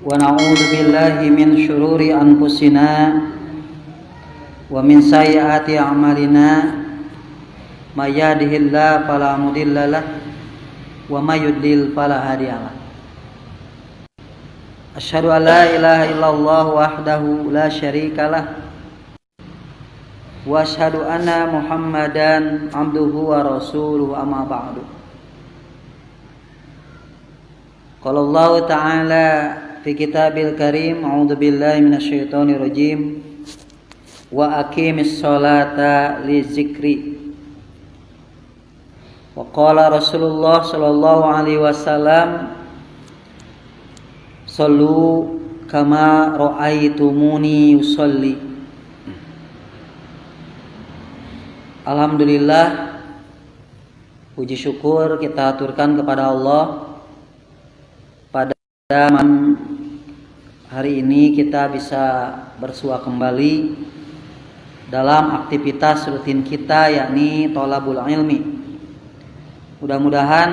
ونعوذ بالله من شرور أنفسنا ومن سيئات أعمالنا من يهده الله فلا مضل له ومن يضلل فلا هادي له أشهد أن لا إله إلا الله وحده لا شريك له وأشهد أن محمدا عبده ورسوله أما بعد قال الله تعالى في كتابه الكريم أعوذ بالله من الشيطان الرجيم وأقيم الصلاة للذكر وقال رسول الله صلى الله عليه وسلم صلوا كما رأيتموني يصلي. Alhamdulillah, puji syukur kita aturkan kepada Allah. Pada hari ini kita bisa bersua kembali dalam aktivitas rutin kita, yakni thalabul ilmi. Mudah-mudahan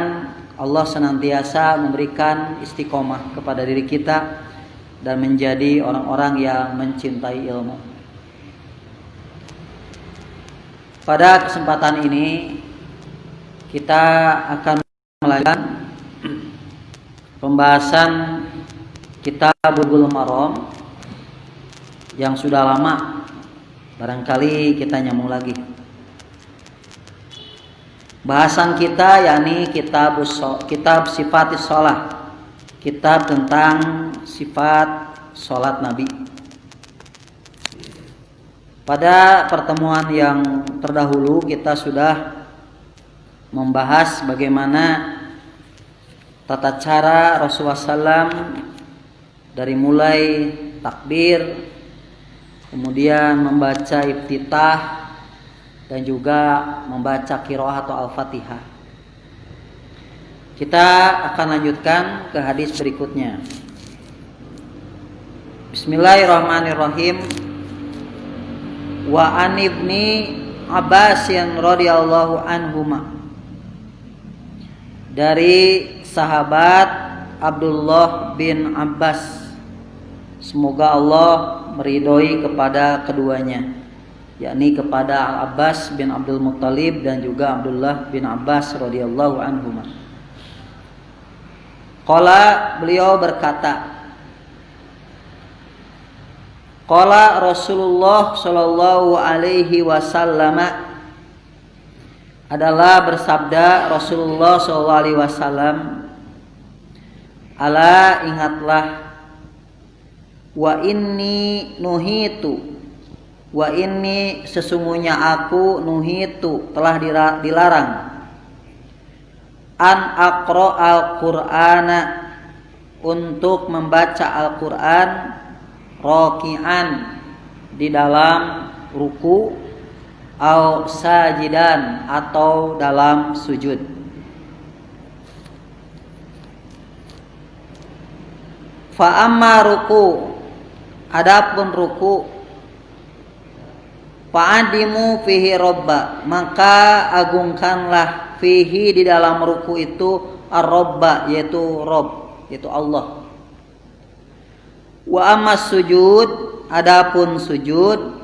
Allah senantiasa memberikan istiqomah kepada diri kita dan menjadi orang-orang yang mencintai ilmu. Pada kesempatan ini kita akan melanjutkan pembahasan kitab Bulughul Maram yang sudah lama, barangkali kita nyambung lagi. Bahasan kita yakni kitab sifatis sholat, kitab tentang sifat sholat Nabi. Pada pertemuan yang terdahulu kita sudah membahas bagaimana tata cara Rasulullah SAW dari mulai takbir, kemudian membaca iftitah dan juga membaca qiraah atau al-fatihah. Kita akan lanjutkan ke hadis berikutnya. Bismillahirrahmanirrahim. Wa an ibni Abbasin radhiyallahu anhuma, dari sahabat Abdullah bin Abbas, semoga Allah meridhoi kepada keduanya, yakni kepada Al-Abbas bin Abdul Muttalib dan juga Abdullah bin Abbas radhiyallahu anhuma. Qala, beliau berkata, qala Rasulullah sallallahu alaihi wasallam, adalah bersabda Rasulullah sallallahu alaihi wasallam, ala, ingatlah, wa inni nuhitu, wa inni, sesungguhnya aku, nuhitu, telah dilarang, an aqra al-Qur'ana, untuk membaca Al-Qur'an, raki'an, di dalam ruku, au sajidan, atau dalam sujud. Fa amma ruku, adapun ruku, fa'adimu fihi robba, maka agungkanlah, fihi, di dalam ruku itu, ar-robba, yaitu Rob, yaitu Allah. Wa amma sujud, adapun sujud,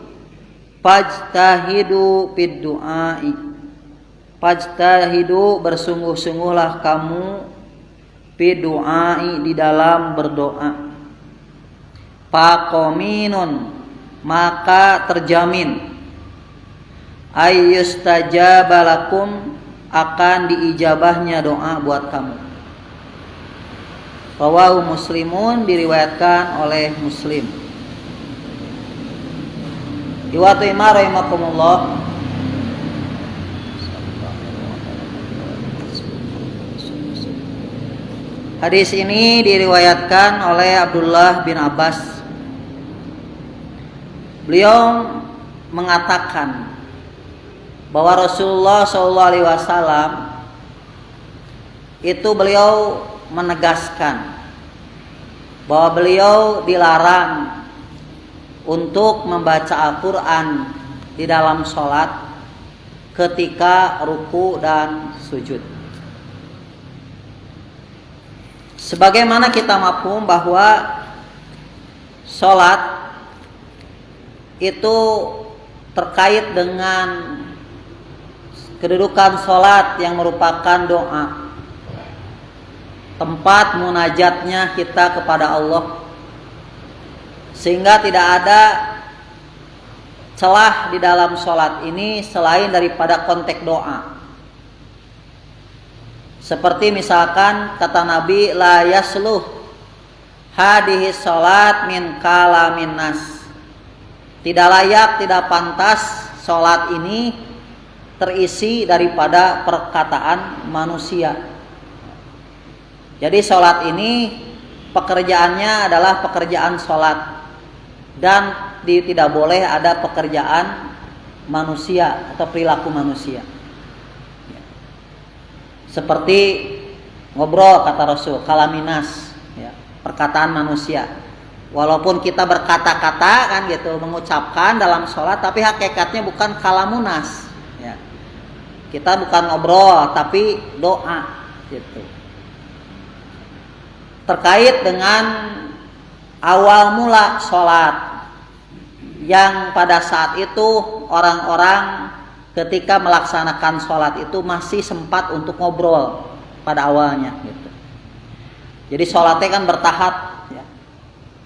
fajtahidu fid du'ai, fajtahidu, bersungguh-sungguhlah kamu, fid du'ai, di dalam berdoa, faqaminun, maka terjamin, ayyustajabalakum, akan diijabahnya doa buat kamu. Rawahu Muslimun, diriwayatkan oleh Muslim. Iwatu ima rahimakumullah. Hadis ini diriwayatkan oleh Abdullah bin Abbas. Beliau mengatakan bahwa Rasulullah SAW itu beliau menegaskan bahwa beliau dilarang untuk membaca Al-Quran di dalam sholat ketika ruku dan sujud. Sebagaimana kita mafhum bahwa sholat itu terkait dengan kedudukan sholat yang merupakan doa, tempat munajatnya kita kepada Allah, sehingga tidak ada celah di dalam sholat ini selain daripada konteks doa. Seperti misalkan kata Nabi, la yasluh hadihi sholat min kalamin nas. Tidak layak, tidak pantas sholat ini terisi daripada perkataan manusia. Jadi sholat ini pekerjaannya adalah pekerjaan sholat, dan tidak boleh ada pekerjaan manusia atau perilaku manusia. Seperti ngobrol kata Rasul, kalaminas, ya, perkataan manusia. Walaupun kita berkata-kata kan gitu, mengucapkan dalam sholat, tapi hakikatnya bukan kalamunas. Ya. Kita bukan ngobrol, tapi doa gitu. Terkait dengan awal mula sholat, yang pada saat itu orang-orang ketika melaksanakan sholat itu masih sempat untuk ngobrol pada awalnya gitu. Jadi sholatnya kan bertahap ya.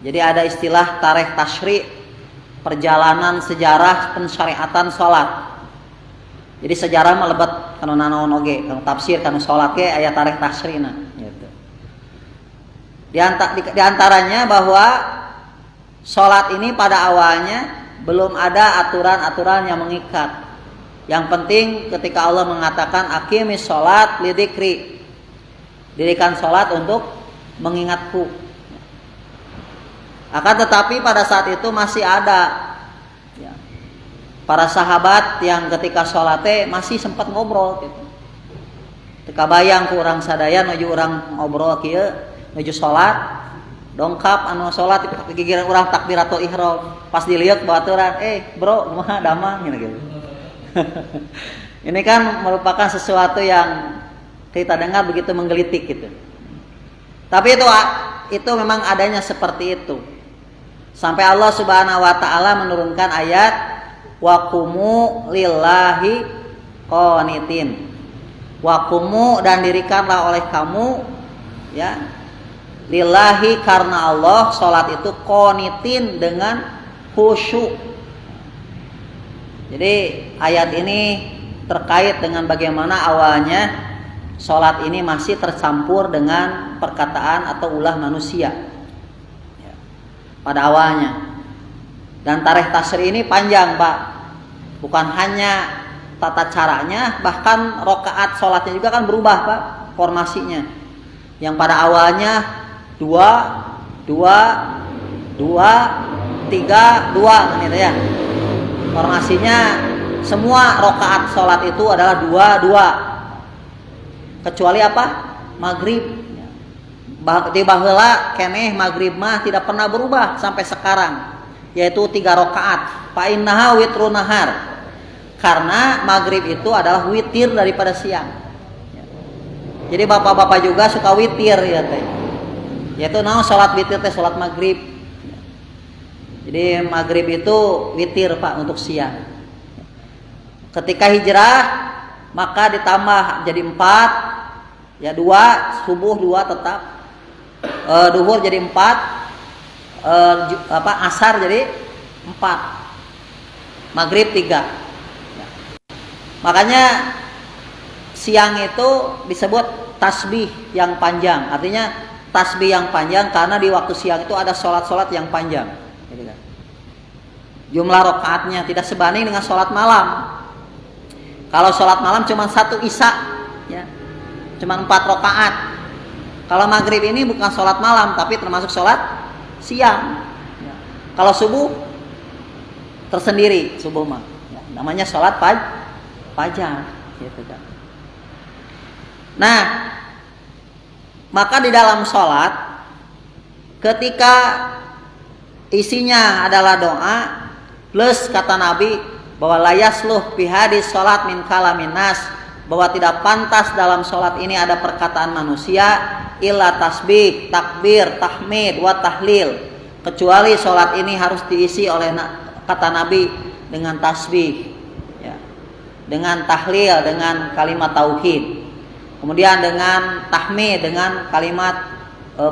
Jadi ada istilah tarikh tasyri', perjalanan sejarah pensyariatan sholat. Jadi sejarah melebat kana naon oge, kana tafsir, kana sholat ge aya tarikh tasyri'na gitu. Di antaranya bahwa sholat ini pada awalnya belum ada aturan-aturan yang mengikat. Yang penting ketika Allah mengatakan aqimis sholat lidzikri, dirikan sholat untuk mengingatku. Akan tetapi pada saat itu masih ada ya, para sahabat yang ketika sholatnya masih sempat ngobrol gitu. Ketika bayang ku urang sadaya nuju urang ngobrol kieu nuju sholat, dongkap anu sholat gigiran urang takbiratul ihram, pas dilihat baturan, bro kumaha damang gitu. Ini kan merupakan sesuatu yang kita dengar begitu menggelitik gitu. Tapi itu memang adanya seperti itu. Sampai Allah Subhanahu wa taala menurunkan ayat wa qumu lillahi qanitin. Wa qumu, dan dirikanlah oleh kamu ya lillahi, karena Allah, salat itu qanitin dengan khusyuk. Jadi ayat ini terkait dengan bagaimana awalnya sholat ini masih tercampur dengan perkataan atau ulah manusia ya, pada awalnya. Dan tarikh tasyri' ini panjang Pak, bukan hanya tata caranya, bahkan rokaat sholatnya juga kan berubah Pak, formasinya. Yang pada awalnya 2, 2, 2, 3, 2 gitu ya. Formasinya semua rokaat sholat itu adalah 2, 2, kecuali apa? Maghrib. Di baheula keneh maghrib mah tidak pernah berubah sampai sekarang, yaitu 3 rokaat. Fa innaha witrun nahar, karena maghrib itu adalah witir daripada siang. Jadi bapak-bapak juga suka witir ya teh, yaitu sholat witir teh sholat maghrib. Jadi maghrib itu witir Pak untuk siang. Ketika hijrah maka ditambah jadi 4, ya 2, subuh 2 tetap, duhur jadi 4, asar jadi 4, maghrib 3. Ya. Makanya siang itu disebut tasbih yang panjang. Artinya tasbih yang panjang karena di waktu siang itu ada sholat-sholat yang panjang. Jumlah rakaatnya tidak sebanding dengan sholat malam. Kalau sholat malam cuma 1 isya, ya, cuma 4 rakaat. Kalau maghrib ini bukan sholat malam, tapi termasuk sholat siang. Ya. Kalau subuh tersendiri, subuh mah, ya, namanya sholat fajar, gitu kan. Nah, maka di dalam sholat, ketika isinya adalah doa, plus kata Nabi bahwa la yasluh fi hadis salat min kalamin nas, bahwa tidak pantas dalam sholat ini ada perkataan manusia. illa tasbih, takbir, tahmid, wa tahlil. Kecuali sholat ini harus diisi oleh kata Nabi dengan tasbih, ya, dengan tahlil, dengan kalimat tauhid. Kemudian dengan tahmid, dengan kalimat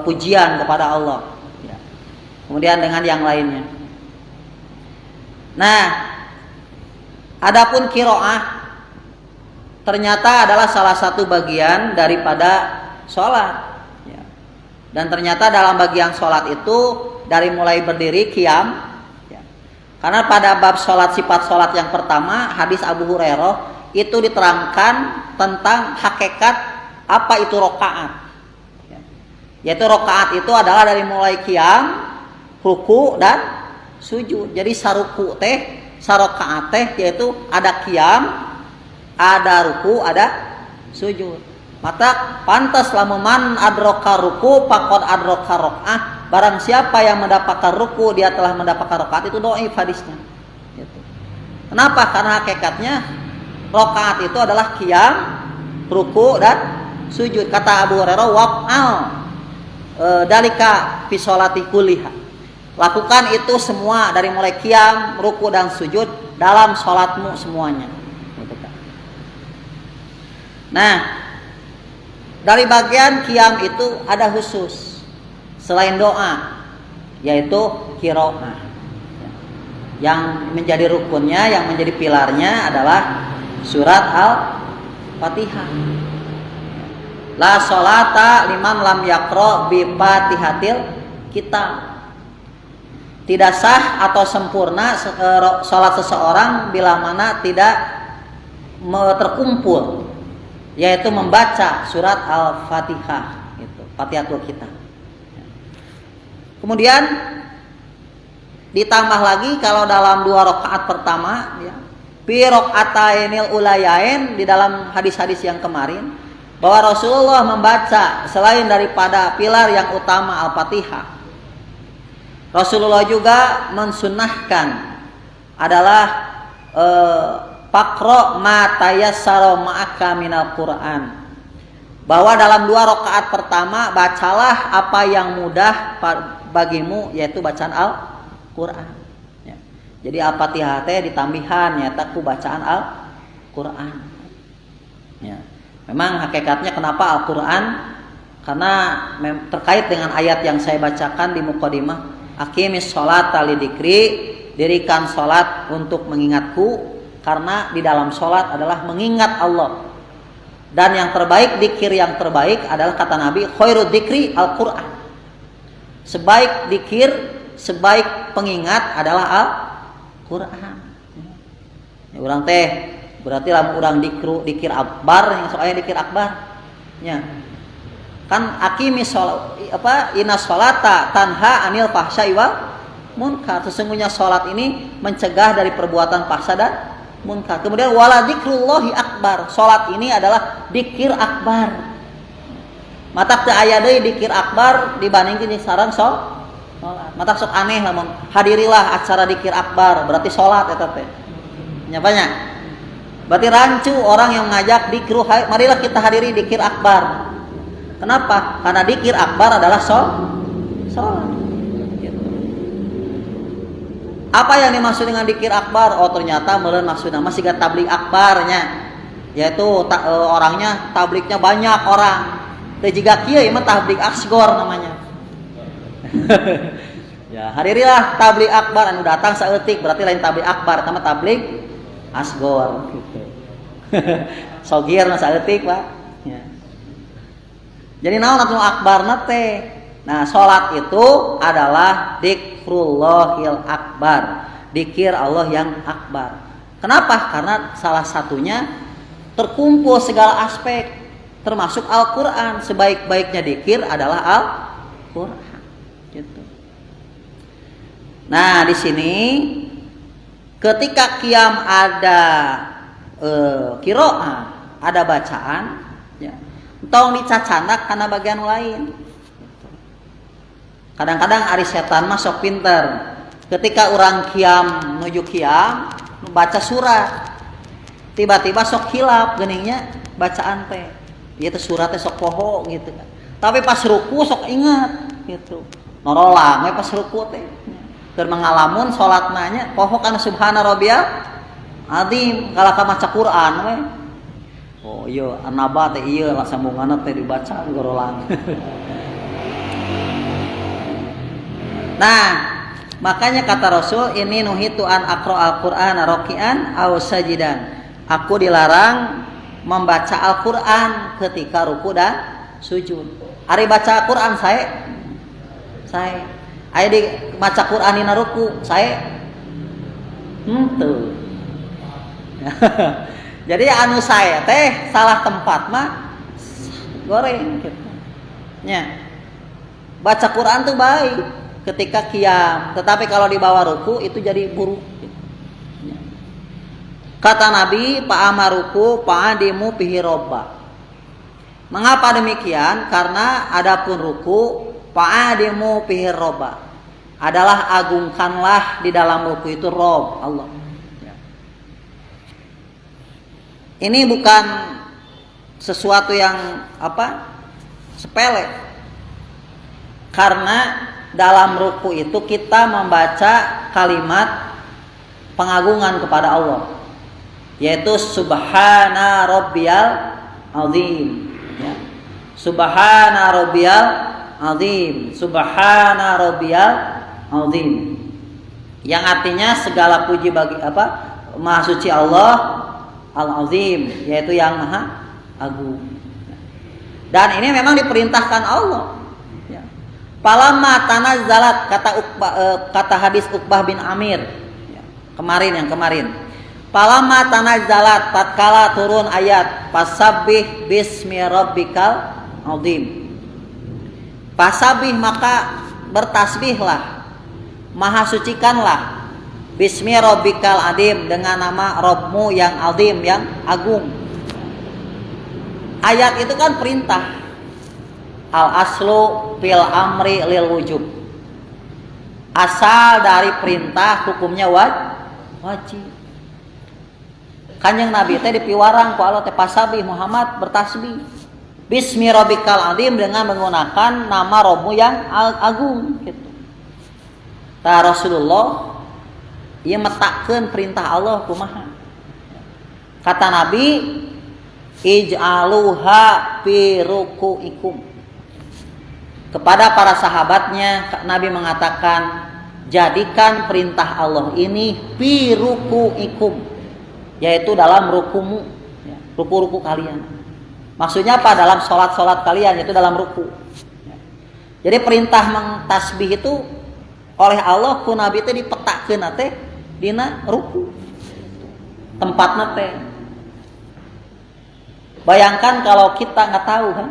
pujian kepada Allah. Ya. Kemudian dengan yang lainnya. Nah, adapun qiraah ternyata adalah salah satu bagian daripada sholat, ya. Dan ternyata dalam bagian sholat itu dari mulai berdiri qiyam, ya. Karena pada bab sholat, sifat sholat yang pertama, hadis Abu Hurairah itu diterangkan tentang hakikat apa itu rokaat, ya. Yaitu rokaat itu adalah dari mulai qiyam, ruku dan sujud. Jadi saruku teh, sarokaat teh yaitu ada qiyam, ada ruku, ada sujud. Maka pantas lamuman adroka ruku pakot adroka rokah. Barang siapa yang mendapatkan ruku, dia telah mendapatkan rokaat, itu dhaif hadisnya. Gitu. Kenapa? Karena hakikatnya rokaat itu adalah qiyam, ruku dan sujud. Kata Abu Hurairah, waq'al dalika fi sholati kulliha. Lakukan itu semua dari mulai qiyam, ruku dan sujud dalam sholatmu semuanya. Nah, dari bagian qiyam itu ada khusus selain doa, yaitu qiraah. Yang menjadi rukunnya, yang menjadi pilarnya adalah surat Al-Fatihah. La sholata liman lam yaqra bi Fatihatil kitab. Tidak sah atau sempurna sholat seseorang bila mana tidak terkumpul, yaitu membaca surat Al-Fatihah, itu Fatihatul Kitab. Kemudian ditambah lagi kalau dalam 2 rakaat pertama, ya, fi rakaatainil ulayain, di dalam hadis-hadis yang kemarin bahwa Rasulullah membaca selain daripada pilar yang utama Al-Fatihah, Rasulullah juga mensunnahkan adalah Faqra ma tayassara ma'aka minal Qur'an. Bahwa dalam 2 rakaat pertama bacalah apa yang mudah bagimu, yaitu bacaan Al-Qur'an. Ya. Jadi Al-Fatihah teh ditambihan nyata ku bacaan Al-Qur'an. Ya. Memang hakikatnya kenapa Al-Qur'an? Karena terkait dengan ayat yang saya bacakan di muqaddimah, aqimis sholata lidzikri, dirikan salat untuk mengingatku. Karena di dalam sholat adalah mengingat Allah. Dan yang terbaik, dzikir yang terbaik adalah kata Nabi, khairud dzikri Al-Quran. Sebaik dzikir, sebaik pengingat adalah Al-Quran. Ya, orang teh berarti lah orang dzikir akbar, yang soalnya dzikir akbar. Ya. Kan aqimis sholat, inna sholata tanha anil fahsya'i wal munkar. Sesungguhnya sholat ini mencegah dari perbuatan fahsya dan munkar. Kemudian wala dzikrullahi akbar. Salat ini adalah dzikir akbar. Mata teu aya deui dzikir akbar dibandingkeun jeung sareng salat. Mata sok aneh lamun hadirilah acara dzikir akbar, berarti salat eta teh. Nya banyak. Berarti rancu orang yang mengajak dzikru, marilah kita hadiri dzikir akbar. Kenapa? Karena dzikir akbar adalah salat. Apa yang dimaksud dengan dzikir akbar? Oh, ternyata meureun maksudna mah siga tablik akbarnya, yaitu orangnya tabliknya banyak orang. Teu jiga kieu ieu mah tablik asgor namanya. Ya, hadirilah tablik akbar anu datang saeutik, berarti lain tablik akbar, eta mah tablik asgor gitu. Sogir mah saeutik, Pak. Ya. Jadi naon atuh akbarna teh? Nah, sholat itu adalah dzikrullahil akbar, dzikir Allah yang akbar. Kenapa? Karena salah satunya terkumpul segala aspek, termasuk Al-Quran. Sebaik-baiknya dzikir adalah Al-Quran. Gitu. Nah, di sini ketika qiyam ada qiraah, ada bacaan, ya, tong dicacandak karena bagian lain. Kadang-kadang ari setan mah sok pinter. Ketika orang qiyam menuju qiyam, baca surat, tiba-tiba sok hilap geningnya bacaan teh. Ieu teh surat teh sok poho gitu kan. Tapi pas ruku sok ingat gitu. Norolang pas ruku teh. Keur mangalamun salatna nya poho kana subhana rabbiyal azim kala ka maca Quran we. Oh iya anaba teh ieu lah sambunganna teh dibaca ngorolang. Nah, makanya kata Rasul ini nuhitu an aqra al-Qur'an raki'an aw sajidan. Aku dilarang membaca Al-Qur'an ketika ruku dan sujud. Ari baca Quran saya aya di baca Quran dina ruku saya henteu. Jadi anu saya teh salah tempat mah goreng gitu. Nya. Baca Quran tuh baik ketika qiyam, tetapi kalau di bawah ruku itu jadi buruk. Kata Nabi, "Pa'amaruku pa'adimu bihi robba." Mengapa demikian? Karena adapun ruku fa'adimu fihi robba adalah agungkanlah di dalam ruku itu Rob Allah. Ini bukan sesuatu yang sepele. Karena dalam ruku itu kita membaca kalimat pengagungan kepada Allah, yaitu subhana rabbiyal azim. Ya. Subhana rabbiyal azim, subhana rabbiyal azim. Yang artinya segala puji bagi Maha suci Allah al-azim, yaitu yang maha agung. Dan ini memang diperintahkan Allah. Ya. Palamma tanazzalat kata hadis Uqbah bin Amir. Ya. Yang kemarin. Palamma tanazzalat tatkala turun ayat fasabbih bismi rabbikal azim. Fasabbih maka bertasbihlah, maha sucikanlah bismi rabbikal azim dengan nama Rabbmu yang azim, yang agung. Ayat itu kan perintah. Al aslu fil amri lil wujub. Asal dari perintah hukumnya wajib. Kanjeng Nabi teh dipiwarang ku Allah teh pasabih Muhammad bertasbih bismi rabbikal azim dengan menggunakan nama Rabbmu yang agung gitu. Ta Rasulullah ieu metakeun perintah Allah kumaha. Kata Nabi ij'aluha fi ruku'ikum. Kepada para sahabatnya Nabi mengatakan jadikan perintah Allah ini fi ruku'ikum, yaitu dalam rukumu, ya, ruku-ruku kalian. Maksudnya apa? Dalam sholat-sholat kalian, yaitu dalam ruku. Ya. Jadi perintah mengtasbih itu oleh Allah ku Nabi teh dipetakeun teh dina ruku. Tempatna teh. Bayangkan kalau kita nggak tahu kan,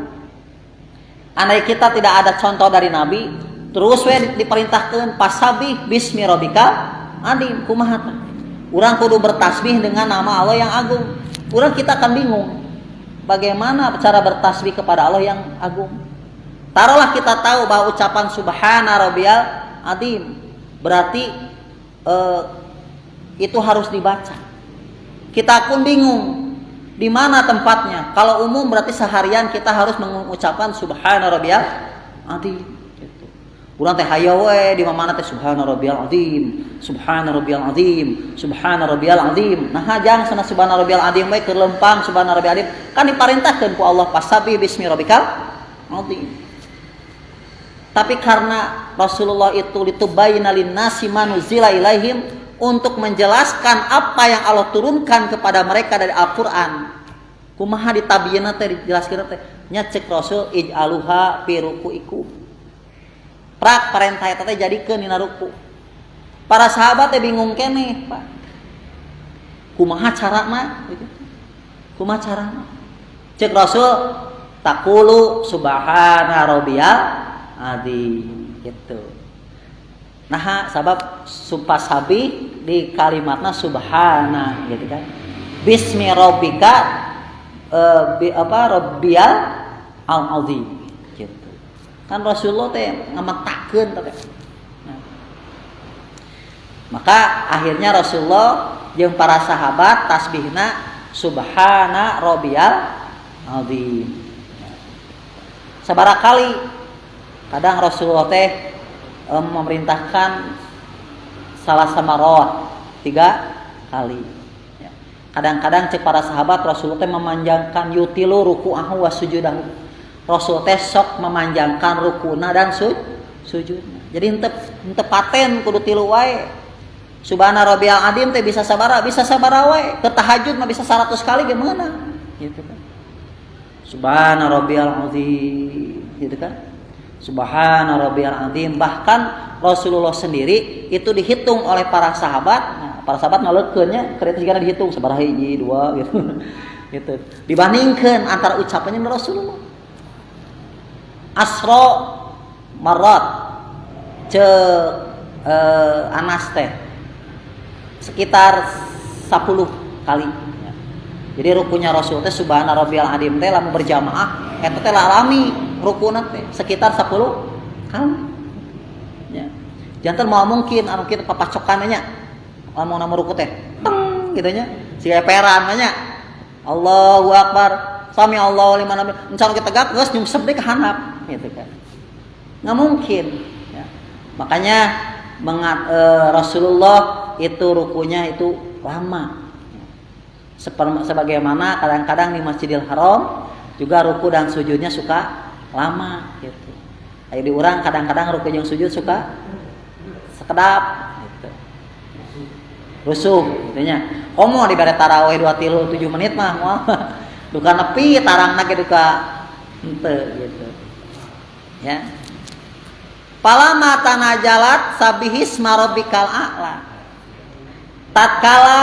andai kita tidak ada contoh dari Nabi, terus diperintahkan pasabih bismi rabbikal azim, kumaha tah? Urang kudu bertasbih dengan nama Allah yang agung. Urang kita akan bingung. Bagaimana cara bertasbih kepada Allah yang agung? Taruhlah kita tahu bahwa ucapan subhana rabbiyal azim berarti itu harus dibaca. Kita pun bingung di mana tempatnya. Kalau umum berarti seharian kita harus mengucapkan subhana rabbiyal azim. Urang teh hayang we di mana teh subhana rabbiyal azim, subhana rabbiyal azim, subhana rabbiyal azim. Nah hajang sana subhana rabbiyal azim we keur lempang subhana rabbiyal azim kan diperintahkeun ku Allah pasabih bismi rabbikal azim. Tapi karena Rasulullah itu litubayyana lin-nasi manuzila ilaihim, untuk menjelaskan apa yang Allah turunkan kepada mereka dari Al-Qur'an. Kumaha ditabieuna teh dijelaskeun teh nya cek Rasul ij'aluha fi ruku'ikum. Prak perintah eta teh jadikeun dina ruku. Para sahabat teh bingung keneh, Pak. Kumaha carana? Kumaha carana? Cek Rasul taqulu subhana rabbiyal azim gitu. Nah, sabab sumpah sabi di kalimatna subhana gitu kan. Bismi rabbika rabbiyal azim. Kan Rasulullah teh ngametakeun teh. Nah. Maka akhirnya Rasulullah jeung para sahabat tasbihna subhana rabbiyal azim. sabaraha kali. Kadang Rasulullah teh memerintahkan salah samarawat 3 kali. Ya. Kadang-kadang cek para sahabat Rasulullah teh memanjangkan yutilu ruku'ahu wa sujudahu. Rasul teh sok memanjangkan rukuna dan sujudnya. Jadi henteu paten kudu tilu wae. Subhana rabbiyal azim teh bisa sabaraha wae. Ke tahajud mah bisa 100 kali ge meunang. Gitu kan. Subhana rabbiyal azim, gitu kan. Subhana rabbiyal azim. Bahkan Rasulullah sendiri itu dihitung oleh para sahabat. Nah, para sahabat ngaleukeun nya kareta sigana dihitung sabaraha hiji, 2 gitu. Gitu. Dibandingkeun antara ucapannya Rasulullah. Asra marat Anas teh sekitar 10 kali. Ya. Jadi rukunya Rasul teh subhana rabbiyal azim teh lamun berjamaah eta teh alami rukuna teh sekitar 10 kali. Ya. Janten mau mungkin anu kitu papacokan nya lamun nama ruku teh teng gitu nya siga peran nya Allahu akbar sami Allahu liman hamid encan kita tegak geus nyungsep deui ka handap gitu kan. Enggak mungkin. Makanya Rasulullah itu rukunya itu lama. Sebagaimana kadang-kadang di Masjidil Haram juga ruku dan sujudnya suka lama gitu. Ayo di urang kadang-kadang ruku jeung sujud suka sekedap gitu. Rusuh gitu nya. Komo dibere tarawih 2-3 7 menit mah moal duka nepi tarangna ge duka henteu gitu. Ya. Palama tanajalat sabihisma rabbikal a'la. Tatkala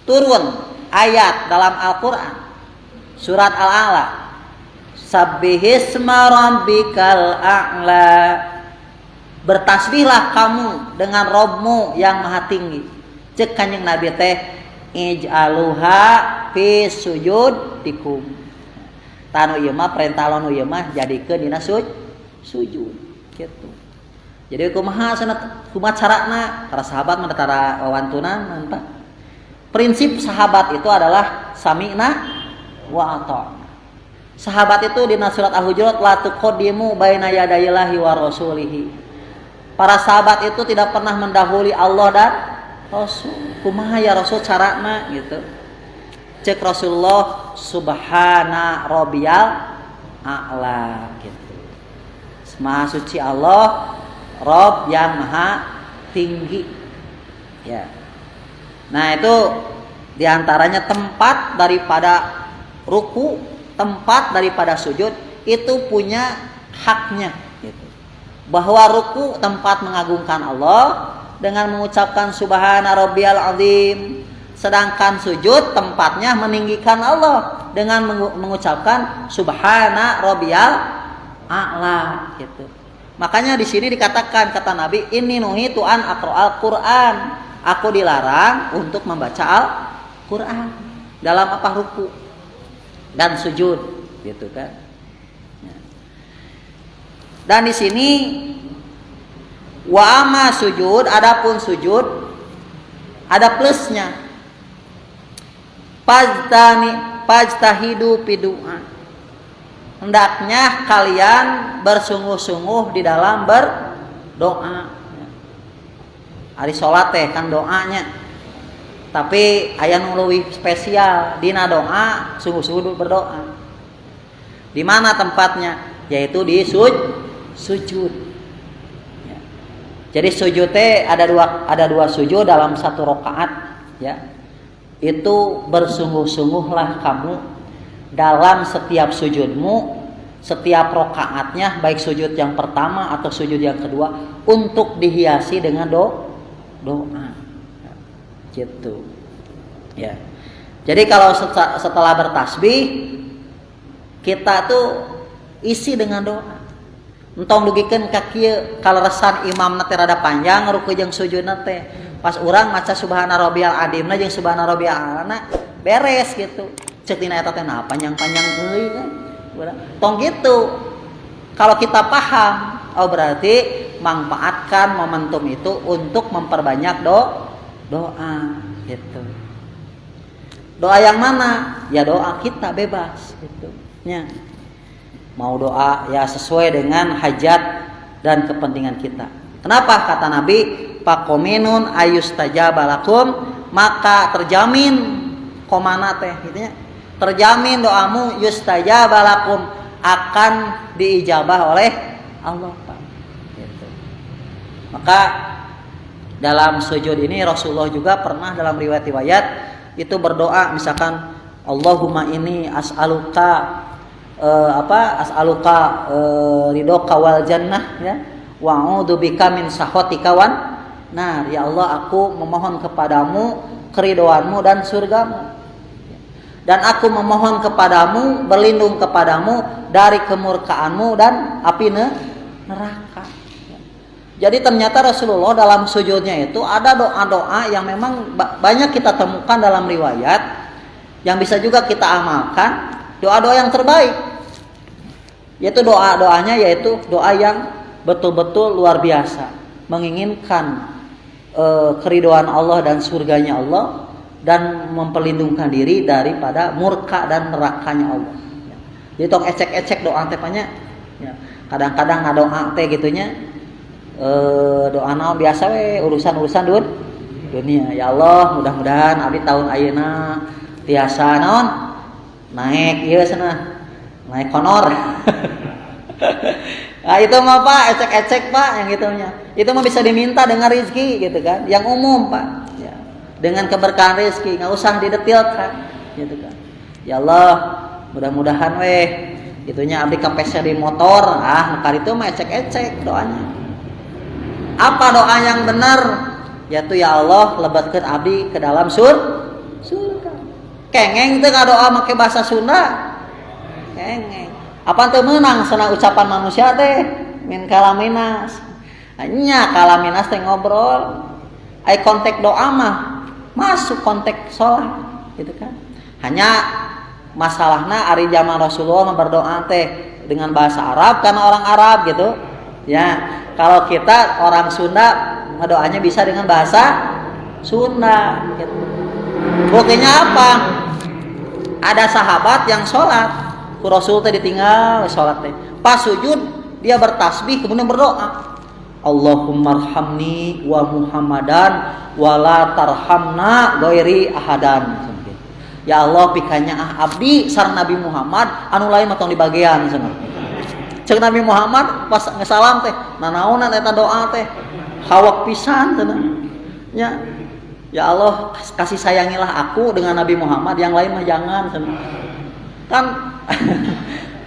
turun ayat dalam Al-Qur'an surat Al-A'la. Sabihisma rabbikal a'la. Bertasbihlah kamu dengan Rabbmu yang maha tinggi. Cek Kanjeng Nabi teh ij'aluha fi sujudikum. Tanu ieu mah perintah nu ieu mah jadikeun dina sujud gitu. Jadi kumaha carana para sahabat mah tara wawantunan mantap. Prinsip sahabat itu adalah sami'na wa ata'na. Sahabat itu di surat Al-Hujurat la tuqaddimu baina yadayillahi wa rasulihi. Para sahabat itu tidak pernah mendahului Allah dan Rasul. Kumaha ya Rasul carana gitu. Cek Rasulullah subhana rabbiyal a'la gitu. Maha suci Allah, Rabb yang maha tinggi. Ya. Nah itu diantaranya tempat daripada ruku, tempat daripada sujud itu punya haknya. Gitu. Bahwa ruku tempat mengagungkan Allah dengan mengucapkan Subhana Rabbiyal Azim, sedangkan sujud tempatnya meninggikan Allah dengan mengucapkan Subhana Rabbiyal A'la gitu. Makanya di sini dikatakan kata Nabi inni nuhitu an aqra'al Qur'an. Aku dilarang untuk membaca Al-Qur'an dalam apa ruku dan sujud gitu kan. Dan di sini wa amma sujud adapun sujud ada plusnya. Pajtahidu fidu'a. Hendaknya kalian bersungguh-sungguh di dalam berdoa. Ari salat teh kan doanya. Tapi aya nu leuwih spesial dina doa sungguh-sungguh berdoa. Di mana tempatnya? Yaitu di sujud. Ya. Jadi sujud teh ada dua sujud dalam satu rakaat ya. Itu bersungguh-sungguhlah kamu dalam setiap sujudmu, setiap rokaatnya, baik sujud yang pertama atau sujud yang kedua, untuk dihiasi dengan doa, gitu. Ya. Jadi kalau setelah bertasbih, kita tuh isi dengan doa. Entong dugikeun ka kieu kaleresan imam teh rada panjang ruku jeung sujudna teh. Pas urang maca subhana rabbiyal azimna jeung subhana rabbiyal a'la beres gitu. Cek dina eta teh nah panjang-panjang deui kan. Tong gitu. Kalau kita paham, oh berarti manfaatkan momentum itu untuk memperbanyak doa gitu. Doa yang mana? Ya doa kita bebas gitu. Ya. mau doa ya sesuai dengan hajat dan kepentingan kita. Kenapa? Kata Nabi, faqominun ayustajabalakum, maka terjamin komana teh gitu ya. Terjamin doamu yustajabalakum, akan diijabah oleh Allah, Pak. Gitu. Maka dalam sujud ini Rasulullah juga pernah dalam riwayat itu berdoa, misalkan Allahumma inni as'aluka ridhoka wal jannah ya, wa a'udzubika min sakhatika wan nar. Ya Allah, aku memohon kepadamu keridhoanmu dan surgamu, dan aku memohon kepadamu, berlindung kepadamu dari kemurkaanmu dan api neraka. Jadi ternyata Rasulullah dalam sujudnya itu ada doa-doa yang memang banyak kita temukan dalam riwayat, yang bisa juga kita amalkan, doa-doa yang terbaik. Yaitu doa-doanya yaitu doa yang betul-betul luar biasa, menginginkan keridhaan Allah dan surganya Allah, dan memperlindungkan diri daripada murka dan nerakanya Allah. Jadi tong ecek-ecek doa teh banyak. Ya. Kadang-kadang ngadoa teh gitunya doa naon biasa we urusan dunia. Ya Allah, mudah-mudahan abdi tahun ayeuna tiasa naon naik ieu cenah. Naik honor. Nah, itu mah Pak, ecek-ecek Pak yang gitunya. Itu mah bisa diminta dengan rezeki gitu kan, yang umum Pak. Ya. Dengan keberkahan rezeki, enggak usah didetilkan gitu kan. Ya Allah, mudah-mudahan weh itunya abdi kepesnya di motor, maka itu mah ecek-ecek doanya. Apa doa yang benar? Yaitu ya Allah, lebatkeun abdi ke dalam surga. Kengeng teh ngadoa make bahasa Sunda. Kengeng. Apa teu meunang cenah ucapan manusia teh min kalaminas. Nya kalaminas teh ngobrol. Ai konteks doa mah masuk konteks salat gitu kan. Hanya masalahna ari zaman Rasulullah berdoa teh dengan bahasa Arab karena orang Arab gitu. Ya, kalau kita orang Sunda doanya bisa dengan bahasa Sunda gitu. Buktinya apa? Ada sahabat yang sholat, Rasul teh ditinggal sholat teh. Pas sujud dia bertasbih kemudian berdoa, Allahumma arhamni wa Muhammadan wa la tarhamna ghairi ahadan. Ya Allah, pikanya abdi sareng Nabi Muhammad anu lain mah tong di bagian cenah. Cek Nabi Muhammad pas ngesalam teh nanaonan eta doa teh hawak pisan cenah. Ya Allah, kasih sayangilah aku dengan Nabi Muhammad, yang lain mah jangan cenah. Kan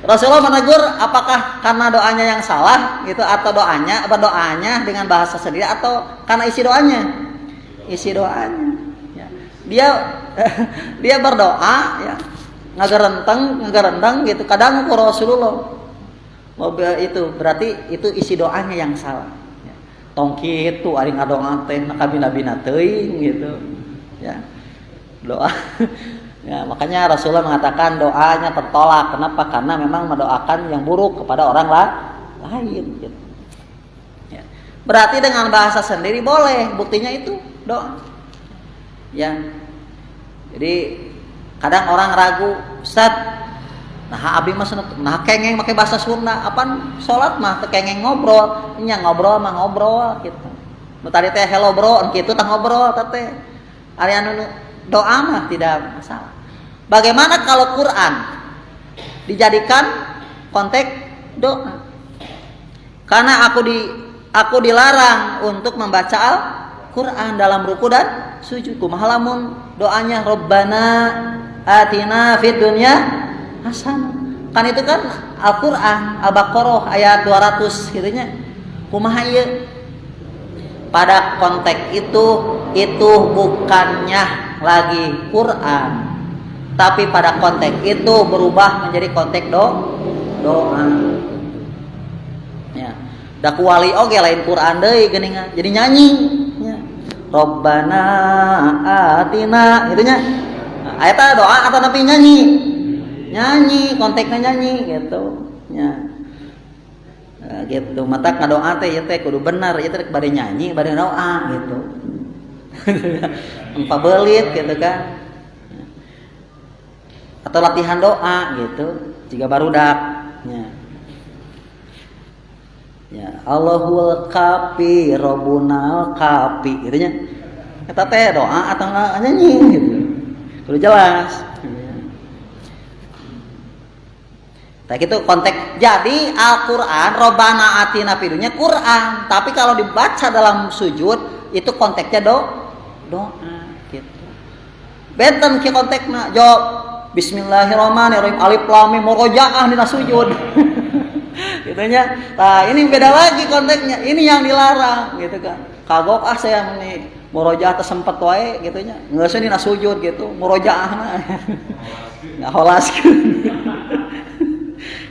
Rasulullah menegur apakah karena doanya yang salah gitu, atau berdoanya dengan bahasa sendiri, atau karena isi doanya. Ya. Dia berdoa ya ngagerenteng gitu kadang ku Rasulullah. Itu berarti itu isi doanya yang salah. Ya. Tong kitu ari ngadoa teh nakabina-bina teuing gitu. Ya. Doa. Ya, makanya Rasulullah mengatakan doanya tertolak. Kenapa? Karena memang mendoakan yang buruk kepada orang lain gitu. Ya. Berarti dengan bahasa sendiri boleh, buktinya itu doa. Ya. Jadi kadang orang ragu, Ustaz, nah abi mah nah kengeng pakai bahasa Sunda, apaan salat mah teu kengeng ngobrol, nya ngobrol mah ngobrol gitu. Nu tadi teh hello bro, kitu tah ngobrol teh. Ari anu doa mah tidak masalah. Bagaimana kalau Quran dijadikan konteks doa? Karena aku dilarang untuk membaca Al-Quran dalam ruku dan sujud. Kumaha lamun doanya Rabbana atina fid dunya hasanah. Kan itu kan Al-Quran Al-Baqarah ayat 200 gitunya. Kumaha ieu? Pada konteks itu bukannya lagi Quran, tapi pada konteks itu berubah menjadi konteks doa. Ya, da kuali oge lain Quran deui geuningan, jadi nyanyi. Ya. Rabbana atina itunya. Eta doa atau tapi nyanyi. Nyanyi, konteksnya nyanyi gitu. Ya. Gitu mata ngadoa teh ieu teh kudu bener, ieu teh bade nyanyi bade doa gitu. Empa belit gitu kan. Atau latihan doa gitu jika barudak ya. Ya, Allahul kafi, Rabbunal kafi gitu nya. Eta teh doa atau nyanyi gitu. Kudu jelas. Nah gitu konteks. Jadi Al-Qur'an Robbana atina fid dunya Qur'an, tapi kalau dibaca dalam sujud itu konteksnya doa gitu. Benten ki konteksna jawab Bismillahirrahmanirrahim alif lam mim murojaah dina sujud. Gitu nya. Nah, ini beda lagi konteksnya. Ini yang dilarang gitu kan. Kagok saya meni murojaah teh sempet wae gitu nya. Geus dina sujud gitu, murojaahna. Ngaholaskeun.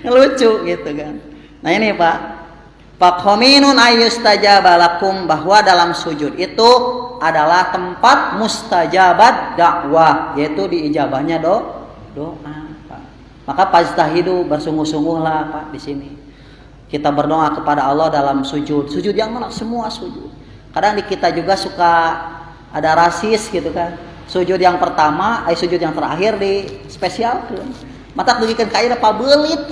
Lucu gitu kan. Nah, ini Pak. Faqhaminun ayyustajaba lakum, bahwa dalam sujud itu adalah tempat mustajabat dakwah, yaitu diijabahnya doa, Pak. Maka fajtahidu, bersungguh-sungguhlah Pak di sini. Kita berdoa kepada Allah dalam sujud. Sujud yang mana? Semua sujud. Kadang di kita juga suka ada rasis gitu kan. Sujud yang pertama, sujud yang terakhir di spesial kan. Mata dugikeun ka ieu pabelit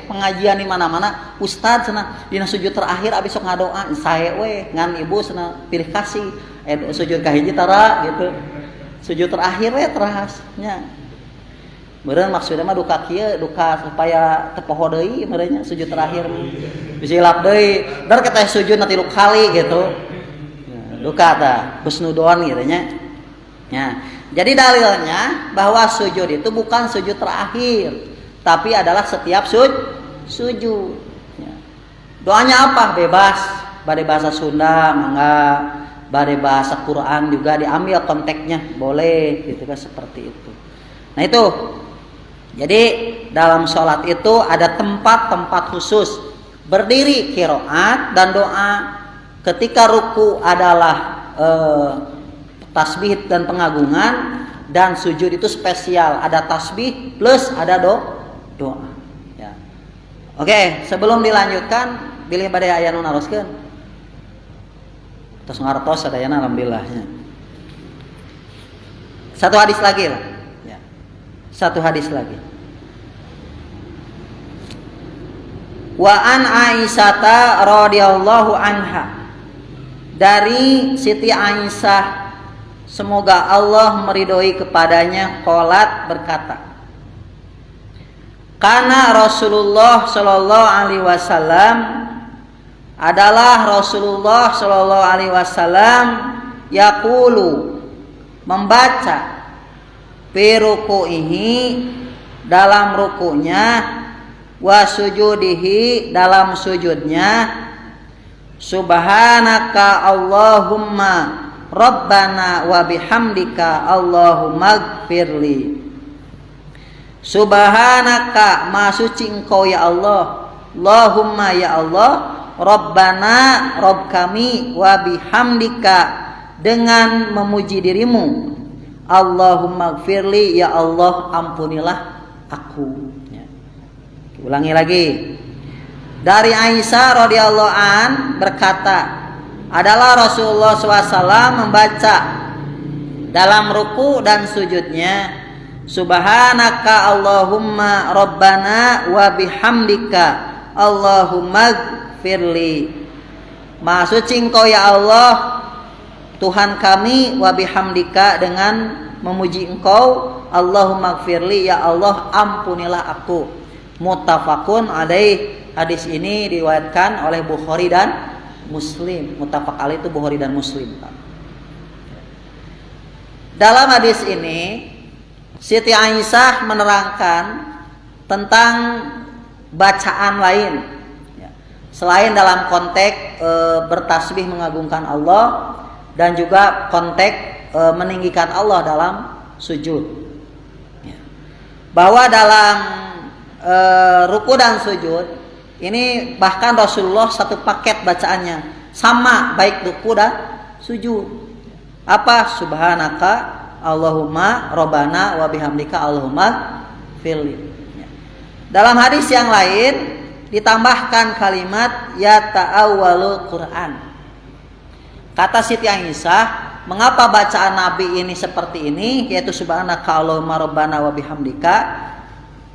pengajian di mana-mana. Ustaz cenah dina sujud terakhir abis sok ngadoa sae ngan ibu cenah pilih kasih sujud ka hiji tara gitu. Sujud terakhir terahas nya. Meureun maksudna mah duka kieu, duka supaya teu poho deui meureun nya sujud terakhir mah. Disilap deui, dar kita sujud na 3 kali gitu. Duka tah husnudon gitu nya. Ya. Jadi dalilnya bahwa sujud itu bukan sujud terakhir, tapi adalah setiap sujud. Ya. Doanya apa? Bebas. Bade bahasa Sunda, mangga. Bade bahasa Quran juga diambil konteksnya, boleh gitu kan, seperti itu. Nah itu. Jadi dalam sholat itu ada tempat-tempat khusus. Berdiri qiraat dan doa. Ketika ruku adalah tasbih dan pengagungan, dan sujud itu spesial, ada tasbih plus ada doa. Ya. Oke, sebelum dilanjutkan, bilih bade aya nu naroskeun. Tos ngartos sadayana alhamdulillahnya. Satu hadis lagi lah. Ya. Satu hadis lagi. Wa an Aisyata radhiyallahu anha. Dari Siti Aisyah, semoga Allah meridhoi kepadanya, qalat berkata, karena Rasulullah Shallallahu Alaihi Wasallam adalah Rasulullah Shallallahu Alaihi Wasallam yaqulu, membaca fi ruku'ihi, dalam rukunya, wa sujudihi, dalam sujudnya, subhanaka Allahumma Rabbana wa bihamdika Allahumma gfirli. Subhanaka, maha suci engkau ya Allah, Allahumma ya Allah, Rabbana, Rabb kami, wa bihamdika, dengan memuji dirimu, Allahumma gfirli, ya Allah ampunilah aku. Ya. Ulangi lagi. Dari Aisyah radhiyallahu an berkata, adalah Rasulullah SAW membaca dalam ruku dan sujudnya, subhanaka Allahumma Rabbana wa bihamdika Allahumma gfirli. Maha suci engkau ya Allah, Tuhan kami, wa bihamdika, dengan memuji engkau, Allahumma gfirli, ya Allah ampunilah aku. Muttafaqun alaih. Hadis ini diriwayatkan oleh Bukhari dan Muslim. Muttafaq alaih itu Bukhari dan Muslim. Dalam hadis ini Siti Aisyah menerangkan tentang bacaan lain, selain dalam konteks bertasbih mengagungkan Allah, dan juga konteks meninggikan Allah dalam sujud. Bahwa dalam ruku dan sujud ini bahkan Rasulullah satu paket bacaannya, sama baik ruku dan sujud. Apa? Subhanaka Allahumma Rabbana wa bihamdika Allahumma gfirli. Dalam hadis yang lain ditambahkan kalimat ya ta'awwalul Quran. Kata Siti Aisyah, mengapa bacaan Nabi ini seperti ini, yaitu subhanaka Allahumma Rabbana wa bihamdika,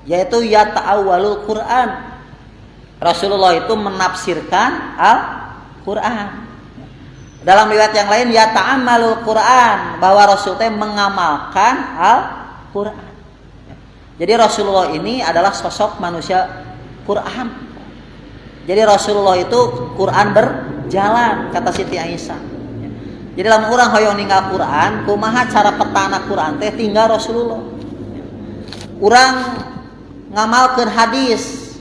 yaitu ya ta'awwalul Quran. Rasulullah itu menafsirkan Al-Quran. Dalam riwayat yang lain ya ta'ammalul Quran, bahwa Rasul teh mengamalkan Al-Quran. Jadi Rasulullah ini adalah sosok manusia Quran. Jadi Rasulullah itu Quran berjalan, kata Siti Aisyah. Jadi lamun urang hoyong ninggal Quran, kumaha cara petana Quran teh tinggal Rasulullah. Urang ngamalkeun hadis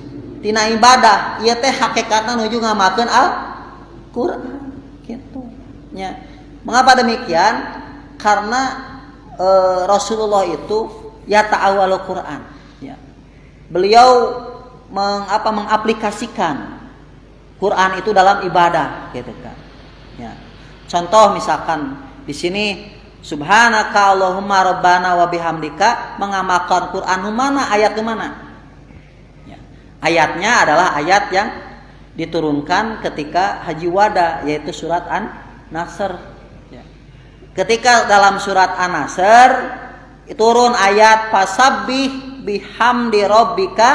tina ibadah, ieu teh hakikatna nuju ngamalkeun Al-Quran. Gitu. Ya. Mengapa demikian? Karena Rasulullah itu ya ta'awwalul Quran. Ya. Beliau mengaplikasikan Quran itu dalam ibadah, gitu kan. Ya. Contoh misalkan di sini Subhanaka Allahumma Rabbana wa bihamdika, mengamalkan Quran mana ayat mana? Ya. Ayatnya adalah ayat yang diturunkan ketika Haji Wada, yaitu surat An-Nasr. Ya. Ketika dalam surat An-Nasr turun ayat fasabbih bihamdi rabbika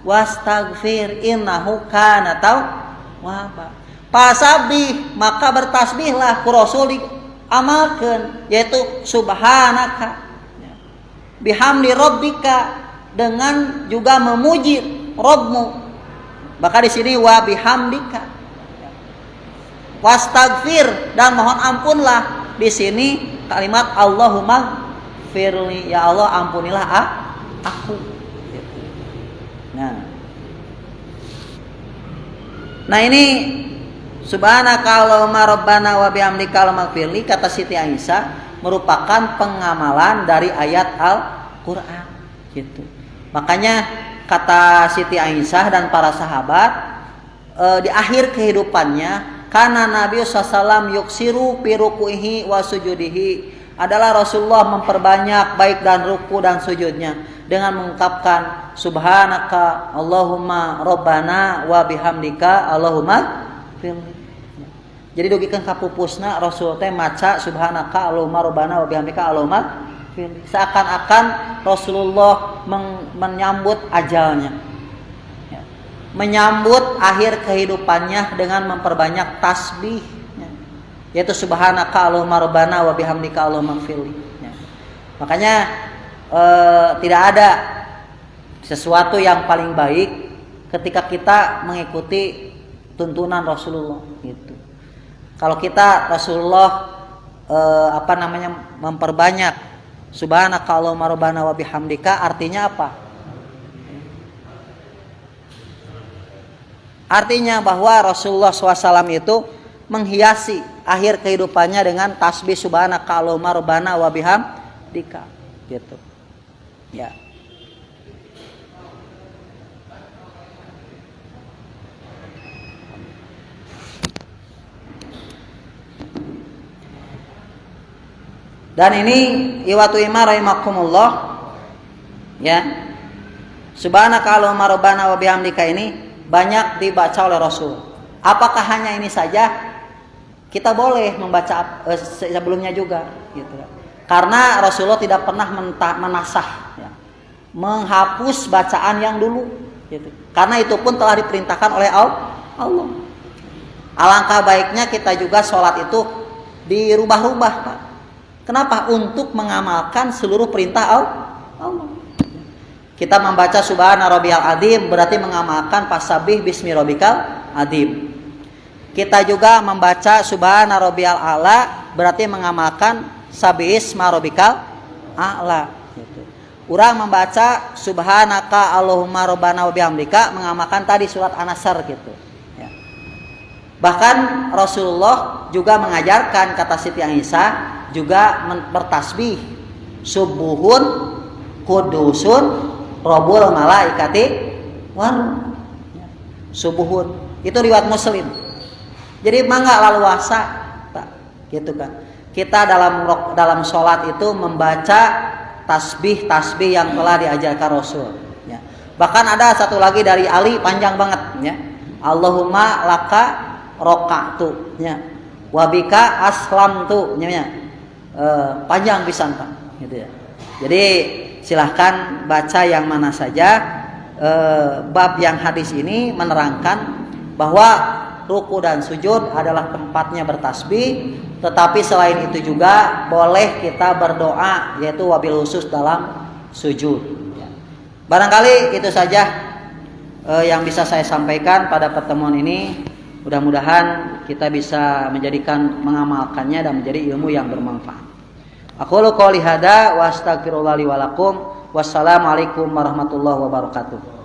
wastaghfir innahu kana tawwaba. Fasabbih, maka bertasbihlah ku Rasul diamalkeun, yaitu subhanaka. Ya. Bihamdi rabbika, dengan juga memuji Rabbmu. Maka di sini wa bihamdika. Wastaghfir, dan mohon ampunlah. Di sini kalimat Allahumma firli, ya Allah ampunilah aku. Nah ini subhanaka Allahumma rabbana wa bihamdika Allahumma firli, kata Siti Aisyah, merupakan pengamalan dari ayat Al-Quran. Gitu. Makanya kata Siti Aisyah dan para sahabat, di akhir kehidupannya, karena Nabi SAW yuksiru fi ruku'ihi wa sujudihi, adalah Rasulullah memperbanyak baik dan ruku dan sujudnya dengan mengungkapkan subhanaka Allahumma rabbana wa bihamdika Allahumma firli. Jadi dugikeun ka pupusna Rasul teh maca subhanaka Allahumma rabbana wa bihamdika Allahumma firli. Seakan-akan Rasulullah menyambut ajalnya, ya. Menyambut akhir kehidupannya dengan memperbanyak tasbih, ya. Yaitu subhanaka Allahumma rabbana wa bihamdika Allahumma firli, ya. Makanya tidak ada sesuatu yang paling baik ketika kita mengikuti tuntunan Rasulullah, gitu. Kalau kita Rasulullah memperbanyak subhanaka Allahumma rabbana wa bihamdika, artinya apa? Artinya bahwa Rasulullah SAW itu menghiasi akhir kehidupannya dengan tasbih subhanaka Allahumma rabbana wa bihamdika, gitu. Ya. Dan ini iwatu ima rahimakumullah, ya. Subhanaka Allahumma rabbana wa bihamdika ini banyak dibaca oleh Rasul. Apakah hanya ini saja? Kita boleh membaca sebelumnya juga, gitu. Karena Rasulullah tidak pernah menasah, ya, menghapus bacaan yang dulu, gitu. Karena itu pun telah diperintahkan oleh Allah. Alangkah baiknya kita juga sholat itu dirubah-rubah, Pak. Kenapa? Untuk mengamalkan seluruh perintah Allah. Kita membaca subhana rabbiyal adzim berarti mengamalkan fasabbih bismi rabbikal adzim. Kita juga membaca subhana rabbiyal a'la berarti mengamalkan sabbihisma rabbikal a'la, gitu. Urang membaca subhanaka Allahumma rabbana wa bihamdika mengamalkan tadi surat An-Nasr, gitu, ya. Bahkan Rasulullah juga mengajarkan, kata Siti Aisyah, juga bertasbih subuhun kudusun Rabbul malaikati war, subuhun itu riwayat Muslim. Jadi mangga laluasa, Pak, gitu kan. Kita dalam sholat itu membaca tasbih yang telah diajarkan Rasul, ya. Bahkan ada satu lagi dari Ali panjang banget, ya. Allahumma laka roka'tu, ya. Wabika aslamtu, ya. Panjang pisan, Pak, gitu ya. Jadi silahkan baca yang mana saja, bab yang hadis ini menerangkan bahwa ruku dan sujud adalah tempatnya bertasbih, tetapi selain itu juga boleh kita berdoa, yaitu wabil khusus dalam sujud. Barangkali itu saja yang bisa saya sampaikan pada pertemuan ini. Mudah-mudahan kita bisa mengamalkannya dan menjadi ilmu yang bermanfaat. Aqulu qouli hadza wa astaghfirullah li wa lakum. Wassalamualaikum warahmatullahi wabarakatuh.